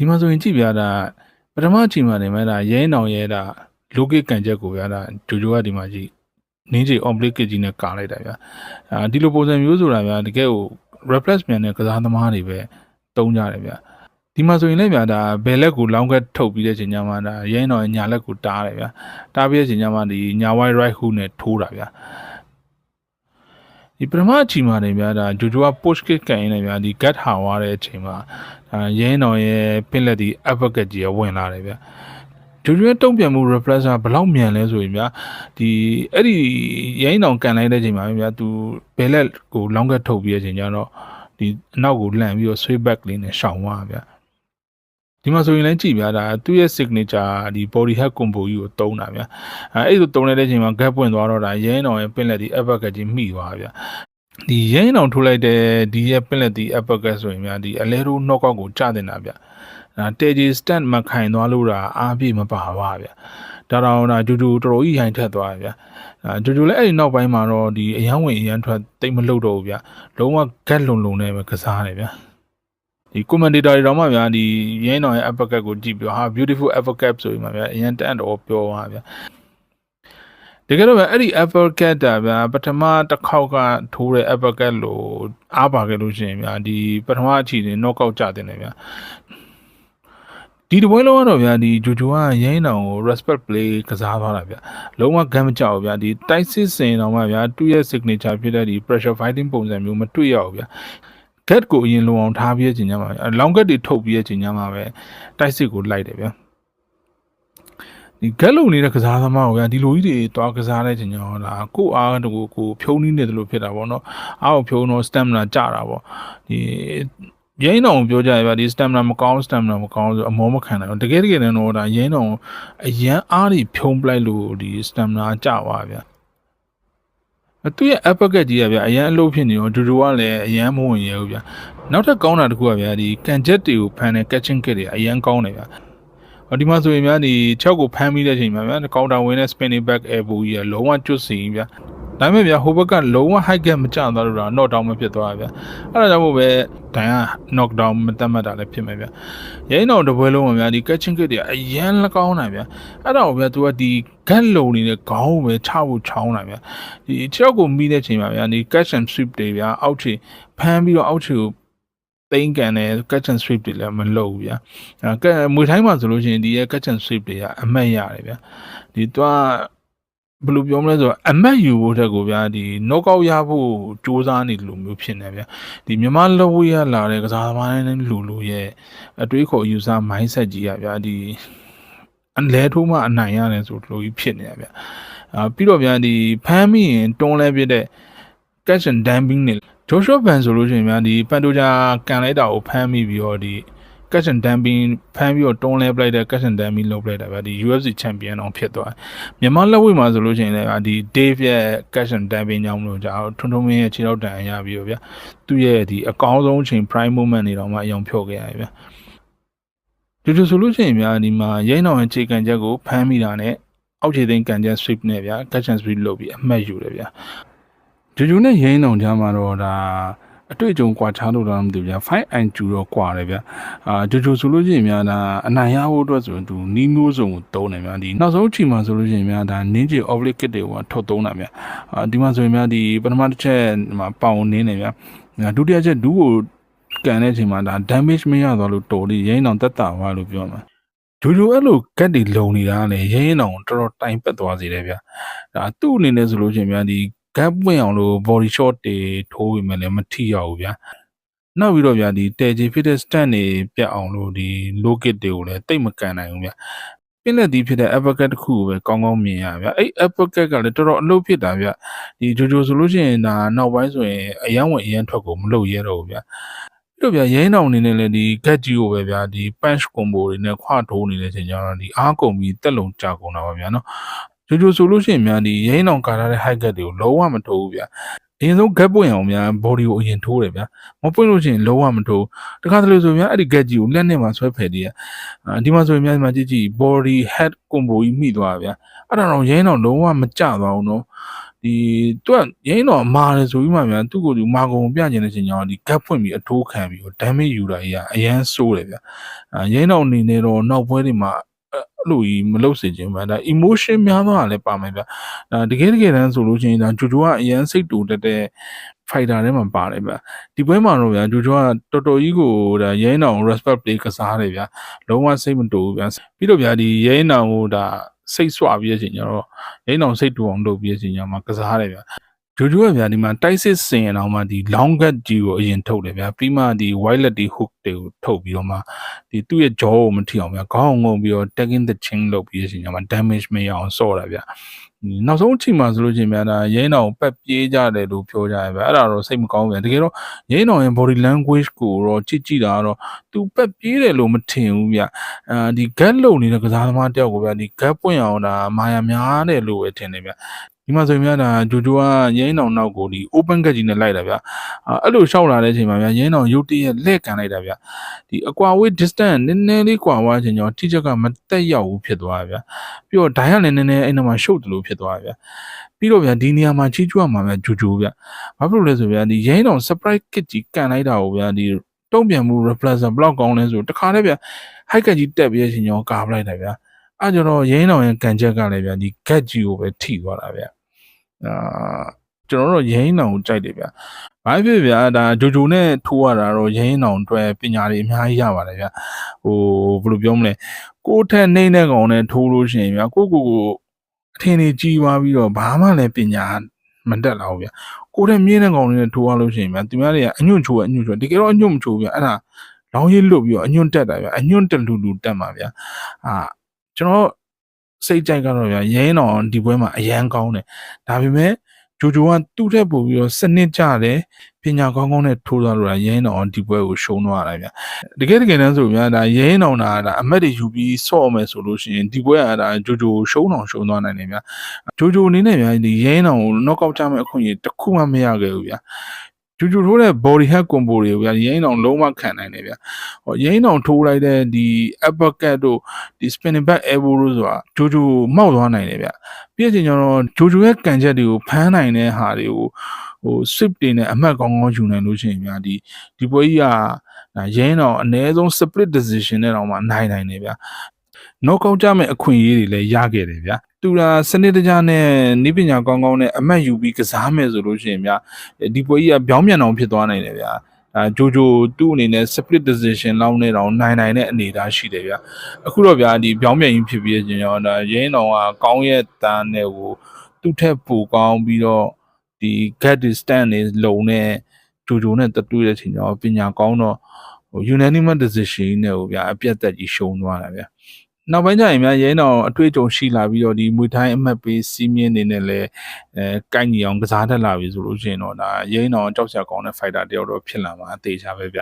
ဒီမှာဆိုရင်ကြည့်ပြတာပထမအချိန်မှာနေမှာဒါရဲနောင်ရဲတာလိုကစ်ကန်ချက်ကိုဗျာဒါဂျိုဂျိုကဒီမှာကြည့်နင်းချေ oblique ကြီးနဲ့ကာလိုက်တာဗျာဒီလိုပုံစံမျိုးဆိုတာဗျာတကယ်ကို reflex မြန်တဲ့ကစားသမားတွေပဲတုံးကြတယ်ဗျာဒီမှာဆိုရင်လည်းဗျာဒါဘယ်လက်ကိုလောင်းကတ်ထုတ်ပြီးတဲ့ချိန်ကျမှဒါရဲနောင်ရဲ့ညာလက်ကိုတားတယ်ဗျာတားပြီးတဲ့ချိန်ကျမှဒီညာ wide right hook နဲ့ထိုးတာဗျာဒီပထမအချိန်မှာနေဗျာဒါဂျိုဂျိုက push kick ကန်ရင်းနေဗျာဒီ gut ဟာသွားတဲ့အချိန်မှာရဲနောင်ရဲ့ပင်လက်ဒီ uppercut ကြီးဝင်လာတယ်ဗျာဂျိုဂျိုရဲ့တုံ့ပြန်မှု reflex ကဘယ်လောက်မြန်လဲဆိုရင်ဗျာဒီအဲ့ဒီရဲနောင်ကန်လိုက်တဲ့အချိန်မှာဗျာသူဘယ်လက်ကိုလောင်းကတ်ထုတ်ပြီးတဲ့အချိန်ကျတော့ဒီအနောက်ကိုလှန်ပြီးတော့ sway back လေးနဲ့ရှောင်သွားဗျာဒီမှာဆိုရင်လည်းကြည့်ဗျာဒါသူ့ရဲ့ signature ဒီ body hack combo ကြီးကိုတုံးတာဗျာအဲ့လိုတုံးလိုက်တဲ့အချိန်မှာ gap ပွင့်သွားတော့ဒါရဲနောင်ရဲ့ပင်လက်ဒီ uppercut ကြီးမိသွားဗျာဒီရဲနောင်ထိုးလိုက်တဲ့ဒီရဲ့ပင်လက်ဒီ uppercut ဆိုရင်ဗျာဒီအလဲရိုး knockout ကိုကျတင်တာဗျာတေဂျီ stand မခိုင်သွားလို့တာအားပြည့်မပါပါဗျာဒါတော့ဒါဂျူဂျူတော်တော်ကြီးဟိုင်ထက်သွားဗျာဂျူဂျူလည်းအဲ့ဒီနောက်ပိုင်းမှာတော့ဒီအရန်ဝင်အရန်ထွက်တိတ်မလှုပ်တော့ဘူးဗျာလုံးဝ gap လုံနဲ့ပဲကစားတယ်ဗျာဒီ commentator တွေတော့မှဗျာဒီရဲနောင်ရဲ့ uppercut ကိုကြည့်ပြီးဟာ beautiful uppercut ဆိုပြီးမှဗျာအရန်တန်တော့ပြောသွားဗျာတကယ်တော့ဗျာအဲ့ဒီ uppercut တာဗျာပထမတစ်ခေါက်ကထိုးတဲ့ uppercut လို့အားပါခဲ့လို့ရှိရင်ဗျာဒီပထမအချီနေ knockout ကျတင်တယ်ဗျာဒီတပွဲလုံးကတော့ဗျာဒီဂျိုဂျိုကရဲနောင်ကို respect play ကစားသွားတာဗျာလုံးဝဂမ်းမကြောက်ဗျာဒီတိုက်စစ်စင်တော့မှဗျာသူ့ရဲ့ signature ဖြစ်တဲ့ဒီ pressure fighting ပုံစံမျိုးမတွေ့ရဘူးဗျာ get ကိုအရင်လုံအောင်ထားပြီးတဲ့ချိန်ညမှာlong get တွေထုတ်ပြီးတဲ့ချိန်ညမှာပဲတိုက်စစ်ကိုလိုက်တယ်ဗျာဒီ get လုံနေတဲ့ကစားသမားကိုဗျာဒီလိုကြီးတွေတွားကစားတဲ့ချိန်ညောလားကိုအားတကူကိုဖြုံးနေတယ်လို့ဖြစ်တာပေါ့နော်အားကိုဖြုံးတော့ stamina ကျတာပေါ့ဒီရဲနောင်ပြောကြရပါဒီ stamina မကောင်းဆိုအမောမခံနိုင်ဘူးတကယ်တော့ဒါရဲနောင်အရန်အားတွေဖြုံးပလိုက်လို့ဒီ stamina ကျသွားဗျာသူရဲ့ uppercut ကြီးဗျာအရန်အလုပ်ဖြစ်နေတော့ဂျိုဂျိုကလည်းအရန်မဝင်ရဘူးဗျာနောက်ထပ်ကောင်းတာတစ်ခုကဗျာဒီကန်ချက်တွေကိုဖမ်းတဲ့ catching kick တွေအရန်ကောင်းတယ်ဗျာဒီမှာဆိုရင်ဗျာဒီ6ကိုဖမ်းပြီးတဲ့အချိန်မှာဗျာကောင်တာဝင်တဲ့ spinning back elbow ကြီးကလုံးဝကျွတ်စီဗျာဒါပေမဲ့ဗျာဟိုဘက်ကလုံးဝ high gap မကျသွားလို့တော့ knock down မဖြစ်သွားဗျာအဲ့ဒါကြောင့်မို့ပဲဒိုင်က knock down မတတ်မှတ်တာလည်းဖြစ်မယ်ဗျာရဲနောင်တပွဲလုံးမှာဗျာဒီ catching kick တွေအရန်လကောင်းတာဗျာအဲ့ဒါကိုဗျာ तू ကဒီ gap လုံနေတဲ့ခေါင်းကိုပဲချဖို့ချောင်းတာဗျာဒီ6ကိုမိတဲ့အချိန်မှာဗျာဒီ catch and sweep တွေဗျာအောက်ခြေဖမ်းပြီးတော့အောက်ခြေကိုသိန်းကန်တဲ့ catch and sweep တွေလည်းမလုပ်ဘူးဗျာမွေထိုင်းမှာဆိုလို့ရှိရင်ဒီရဲ့ catch and sweep တွေကအမှတ်ရတယ်ဗျာဒီ तू ဘယ်လိုပြောမလဲဆိုတော့အမတ်ယူဖို့တက်ကိုဗျာဒီ knockout ရဖို့စူးစမ်းနေတယ်လို့မျိုးဖြစ်နေဗျာဒီမြန်မာလက်ဝဲရလာတဲ့ကစားသမားတွေလူလူရဲ့အတွေးခေါ် user mindset ကြီးอ่ะဗျာဒီအလဲထိုးမှအနိုင်ရတယ်ဆိုလိုကြီးဖြစ်နေဗျာပြီးတော့ဗျာဒီဖမ်းမိရင်တွန်းလဲပြတဲ့ catch and dumping နဲ့ဂျိုရှော့ဘန်ဆိုလို့ရှိရင်ဗျာဒီပန်တိုဂျာကန်လိုက်တာကိုဖမ်းမိပြီးတော့ဒီ catch and dumping ဖမ်းပြီးတော့တွန်းလဲပလိုက်တဲ့ catch and dumping လုပ်ပလိုက်တာဗျာဒီ UFC champion အောင်ဖြစ်သွားမြန်မာလက်ဝဲမှာဆိုလို့ရှိရင်လည်းဒီ Dave ရဲ့ catch and dumping ကြောင့်မလို့ကြာထွန်းထွန်းမင်းရဲ့ခြေထောက်တန်ရပြီးတော့ဗျာသူ့ရဲ့ဒီအကောင်းဆုံးအချိန် prime moment တွေတော့မှအယောင်ဖြော့ခဲ့ရတယ်ဗျာဒီဆိုလို့ရှိရင်ဗျာဒီမှာရဲနောင်ရဲ့ခြေကန်ချက်ကိုဖမ်းမိတာနဲ့အောက်ခြေသိမ်းကန်ချက် sweep နဲ့ဗျာ catch and sweep လုပ်ပြီးအမှတ်ယူတယ်ဗျာဂျူဂျူနဲ့ရဲနောင်ကြားမှာတော့ဒါအတွေ့အကြုံကွာခြားလို့တော့မသိဘူးဗျာ 5IQ တော့ကွာတယ်ဗျာဂျိုဂျိုဆိုလို့ရှိရင်များဒါအနိုင်ရဖို့အတွက်ဆိုရင်သူနီးမျိုးစုံကိုတုံးတယ်ဗျာဒီနောက်ဆုံးအချိန်မှာဆိုလို့ရှိရင်များဒါနင်းချေ oblique kick တွေကထုတ်သုံးတာဗျာဒီမှာဆိုရင်များဒီပထမတစ်ချက်မှာပေါင်နင်းတယ်ဗျာဒုတိယချက်ဒူးကိုကန်တဲ့အချိန်မှာဒါ damage မရသွားလို့တော်လေးရဲနောင်တက်တာသွားလို့ပြောမှာဂျိုဂျိုအဲ့လိုကတ်တွေလုံနေတာလေရဲနောင်တော်တော်တိုင်ပတ်သွားစေတယ်ဗျာဒါသူ့အနေနဲ့ဆိုလို့ရှိရင်များဒီgap ပွင့်အောင်လို့ body shot တွေထိုးပြီးမှလည်းမထိရဘူးဗျာနောက်ပြီးတော့ဗျာဒီတဲဂျီဖြစ်တဲ့ stand တွေပြတ်အောင်လို့ဒီ low kick တွေကိုလည်းတိတ်မကန်နိုင်ဘူးဗျာပင်လက်ဒီဖြစ်တဲ့ uppercut တစ်ခုကိုပဲကောင်းကောင်းမြင်ရဗျာအဲ့ uppercut ကလည်းတော်တော်အလုပ်ဖြစ်တာဗျာဒီဂျိုဂျိုဆိုလို့ရှိရင်ဒါနောက်ပိုင်းဆိုရင်အရန်ဝင်အရန်ထွက်ကိုမလုပ်ရတော့ဘူးဗျာပြီးတော့ဗျာရဲနောင်အနေနဲ့လည်းဒီ gut ကြီးကိုပဲဗျာဒီ punch combo တွေနဲ့ခွထိုးနေတဲ့အချိန်ကျတော့ဒီအားကုန်ပြီးတက်လုံကြာကုန်တာပါဗျာနော်ဂျိုဂျိုဆိုလို့ရှိရင်များဒီရဲနောင်ကာထားတဲ့ high gut တွေကိုလုံးဝမထိုးဘူးဗျာအရင်ဆုံး gut ပွင့်အောင်များ body ကိုအရင်ထိုးတယ်ဗျာမပွင့်လို့ရှိရင်လုံးဝမထိုးတခါတလေဆိုများအဲ့ဒီ gut ကြီးကိုလက်နဲ့မှဆွဲဖယ်တည်းဒီမှာဆိုရင်များဒီမှာကြည့် body head combo ကြီးမိသွားဗျာအဲ့ဒါတော့ရဲနောင်လုံးဝမကျသွားဘူးနော် ဒီသူကရင်းတော့မာတယ်ဆိုပြီးမှဗျာသူ့ကိုဒီမာကုန်ပြကျင်တဲ့အချိန်ကျတော့ဒီ gap ဖွင့်ပြီးအထိုးခံပြီးတော့ damage ယူတာကြီးကအရန်ဆိုးတယ်ဗျာရင်းတော့အနေနဲ့တော့နောက်ပွဲတွေမှာအဲ့လိုကြီးမလုပ်စေချင်ဘူးဗျာဒါ emotion များသွားတာလည်းပါမယ်ဗျာတကယ်တမ်းဆိုလို့ရှိရင်ဒါဂျိုဂျိုကအရန်စိတ်တူတတ်တဲ့ fighter ထဲမှာပါတယ်ဗျာဒီပွဲမှာတော့ဗျာဂျိုဂျိုကတော်တော်ကြီးကိုဒါရဲနောင် respect play ကစားတယ်ဗျာလုံးဝစိတ်မတူဘူးဗျာပြီးတော့ဗျာဒီရဲနောင်ကိုဒါစိတ်ဆွပြီးတဲ့အချိန်ကျတော့ရဲနောင်စိတ်တူအောင်လုပ်ပြီးတဲ့အချိန်ကျမှကစားတယ်ဗျာဂျိုဂျိုကဗျာဒီမှာတိုက်စစ်စင်အောင်မှဒီ long gut ကြီးကိုအရင်ထုတ်တယ်ဗျာပြီးမှဒီ wireless ဒီ hook တွေကိုထုတ်ပြီးတော့မှဒီသူ့ရဲ့ jaw ကိုမထိအောင်ဗျာခေါင်းငုံပြီးတော့ tagging the chin လုပ်ပြီးတဲ့အချိန်ကျမှ damage မရအောင်ဆော့တာဗျာနောက်ဆုံးအချိန်မှာဆိုလို့ရှိရင်ဗျာဒါရဲနောင်ပတ်ပြေးကြတယ်လို့ပြောကြတယ်ဗျာအဲ့ဒါတော့စိတ်မကောင်းဘူးဗျာတကယ်တော့ရဲနောင်ရဲ့ body language ကိုတော့ကြည့်တာတော့သူပတ်ပြေးတယ်လို့မထင်ဘူးဗျာဒီ gut လုံနေတဲ့ကစားသမားတယောက်ကိုဗျာဒီ gut ပွင့်အောင်ဒါမာယာများတယ်လို့ပဲထင်တယ်ဗျာဒီမှာဆိုရင်ဗျာဒါဂျိုဂျိုကရဲနောင်နောက်ကိုဒီ open gut ကြီးနဲ့လိုက်တာဗျာအဲ့လိုရှောက်လာတဲ့အချိန်မှာဗျာရဲနောင်ရုတ်တရက်လက်ကန်လိုက်တာဗျာဒီအကွာဝေး distance နည်းနည်းလေးကွာသွားခြင်းကြောင့်ထိချက်ကမတက်ရောက်ဘူးဖြစ်သွားဗျာပြီးတော့ဒိုင်ကလည်းနည်းနည်းအဲ့နာမှာရှုပ်တယ်လို့ဖြစ်သွားဗျာပြီးတော့ဗျာဒီနေရာမှာချီးကျူးရမှာဗျာဂျိုဂျိုဗျာဘာဖြစ်လို့လဲဆိုဗျာဒီရဲနောင် surprise kit ကြီးကန်လိုက်တာကိုဗျာဒီတုံ့ပြန်မှု reflexer ဘလောက်ကောင်းလဲဆိုတခါတည်းဗျာ high cut ကြီးတက်ပြီးတဲ့အချိန်ကြောင့်ကာပလိုက်တာဗျာအဲ့ကြတော့ရဲနောင်ရဲ့ကန်ချက်ကလည်းဗျာဒီ gut ကြီးကိုပဲထိသွားတာဗျာကျွန်တော်တို့ရင်းနောင်ကိုကြိုက်တယ်ဗျာဘာဖြစ်ဗျာဒါဂျိုဂျိုနဲ့ထိုးရတာတော့ရင်းနောင်အတွက်ပညာတွေအများကြီးရပါတယ်ဗျာဘယ်လိုပြောမလဲကိုယ်ထက်နှိမ့်တဲ့ကောင်နဲ့ထိုးလို့ရှိရင်ဗျာကိုအထင်ကြီးကြီးသွားပြီးတော့ဘာမှလည်းပညာမတက်လာဘူးဗျာကိုယ်ထက်မြင့်တဲ့ကောင်တွေနဲ့ထိုးရလို့ရှိရင်ဗျာသူများတွေကအညွန့်ချိုးတကယ်တော့အညွန့်မချိုးဗျာအဲ့ဒါလောင်းရည်လွတ်ပြီးတော့အညွန့်တက်တာဗျာအညွန့်တက်လူတက်မှာဗျာကျွန်တော်စိတ်ကြိုက်ကတော့ဗျာရင်းတော်ဒီပွဲမှာအရန်ကောင်းတယ်ဒါပေမဲ့ဂျိုဂျိုကသူ့ထက်ပိုပြီးတော့စနစ်ကျတယ်ပညာကောင်းနဲ့ထိုးသွားလို့ရင်းတော်ဒီပွဲကိုရှုံးသွားတာဗျာတကယ်တမ်းဆိုဗျာဒါရင်းတော်ဒါအမက်တွေယူပြီးဆော့မယ်ဆိုလို့ရှိရင်ဒီပွဲကဒါဂျိုဂျိုရှုံးသွားနိုင်တယ်ဗျာဂျိုဂျိုအနေနဲ့ဗျာဒီရင်းတော်ကို knock out ချမဲ့အခွင့်အရေးတစ်ခုမှမရခဲ့ဘူးဗျာဂျူဂျူထိုးတဲ့ body hack combo တွေကိုဗျာရင်းအောင်လုံးဝခံနိုင်တယ်ဗျာရင်းအောင်ထိုးလိုက်တဲ့ဒီ uppercut တို့ဒီ spinning back elbow တို့ဆိုတာဂျိုဂျူမောက်သွားနိုင်တယ်ဗျာပြည့်ချင်ကျတော့ဂျိုဂျူရဲ့ကန်ချက်တွေကိုဖမ်းနိုင်တဲ့ဟာတွေကိုsweep တွေနဲ့အမှတ်ကောင်းယူနိုင်လို့ရှိရင်ဗျာဒီပွဲကြီးကရင်းအောင်အနည်းဆုံး split decision နဲ့တောင်မှနိုင်တယ်ဗျာknock out ကြမဲ့အခွင့်အရေးတွေလည်းရခဲ့တယ်ဗျာသူကစနစ်တကျနဲ့နိပညာကောင်းနဲ့အမှတ်ယူပြီးကစားမယ်ဆိုလို့ရှိရင်ဗျာဒီပွဲကြီးကပြောင်းပြန်အောင်ဖြစ်သွားနိုင်တယ်ဗျာဂျိုဂျိုသူ့အနေနဲ့ split decision လောက်နဲ့တောင်နိုင်တဲ့အနေအထားရှိတယ်ဗျာအခုတော့ဗျာဒီပြောင်းပြန်ကြီးဖြစ်ပြီးတဲ့ချိန်တော့ဒါရင်းတော်ကကောင်းရဲ့တန်းနဲ့ကိုသူ့ထက်ပိုကောင်းပြီးတော့ဒီ get distance နေလုံနဲ့ဂျိုဂျိုနဲ့တွေ့တဲ့ချိန်တော့ပညာကောင်းတော့unanimous decision နဲ့ကိုဗျာအပြတ်သက်ကြီးရှုံးသွားတာဗျာနောက်ပိုင်းကျရင်များရဲတော်အတွေ့အကြုံရှိလာပြီးတော့ဒီမွေထိုင်းအမှတ်ပေးစီးမြင်းနေနဲ့လဲကိုက်ညီအောင်ကစားတတ်လာပြီဆိုလို့ရှိရင်တော့ဒါရဲတော်ကြောက်စရာကောင်းတဲ့ fighter တယောက်တော့ဖြစ်လာမှာအသေးချာပဲဗျ